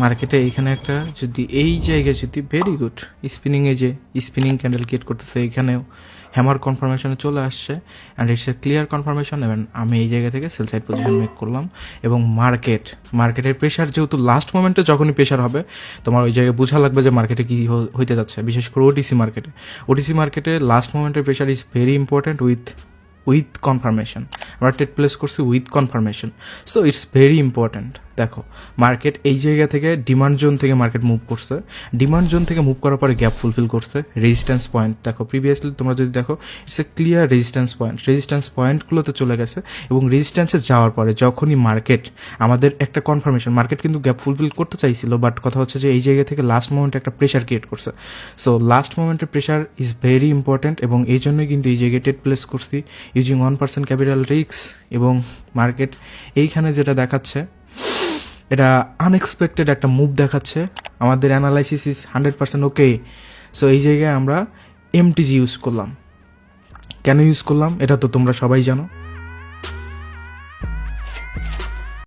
মার্কেটে এইখানে একটা যদি এই জায়গায় যদি ভেরি গুড স্পিনিংয়ে যে স্পিনিং ক্যান্ডেল ক্রিয়েট করতেছে, এখানেও হ্যামার কনফার্মেশনে চলে আসছে and it's a clear confirmation. এবং আমি এই জায়গা থেকে সেল সাইড পজিশন মেক করলাম। এবং মার্কেটের প্রেশার যেহেতু লাস্ট মোমেন্টে যখনই প্রেশার হবে তোমার ওই জায়গায় বোঝা লাগবে যে মার্কেটে কী হইতে যাচ্ছে, বিশেষ করে ওটিসি মার্কেটে লাস্ট মোমেন্টের pressure is very important with confirmation. আমরা ট্রেড প্লেস করছি with confirmation, so it's very important. দেখো মার্কেট এই জায়গা থেকে ডিমান্ড জোন থেকে মার্কেট মুভ করছে, ডিমান্ড জোন থেকে মুভ করার পরে গ্যাপ ফুলফিল করছে। রেজিস্ট্যান্স পয়েন্ট দেখো, প্রিভিয়াসলি তোমরা যদি দেখো ইটস এ ক্লিয়ার রেজিস্ট্যান্স পয়েন্টগুলোতে চলে গেছে। এবং রেজিস্ট্যান্সে যাওয়ার পরে যখনই মার্কেট আমাদের একটা কনফার্মেশন, মার্কেট কিন্তু গ্যাপ ফুলফিল করতে চাইছিল, বাট কথা হচ্ছে যে এই জায়গা থেকে লাস্ট মোমেন্টে একটা প্রেশার ক্রিয়েট করছে। সো লাস্ট মোমেন্টের প্রেশার ইজ ভেরি ইম্পর্ট্যান্ট এবং এই জন্যই কিন্তু এই জায়গায় ট্রেড প্লেস করছি ইউজিং 1% ক্যাপিটাল রিস্ক। এবং মার্কেট এইখানে যেটা দেখাচ্ছে এটা আনএক্সপেক্টেড একটা মুভ দেখাচ্ছে। আমাদের অ্যানালাইসিস ইজ 100% ওকে। সো এই জায়গায় আমরা এমটিজি ইউজ করলাম। কেন ইউজ করলাম এটা তো তোমরা সবাই জানো।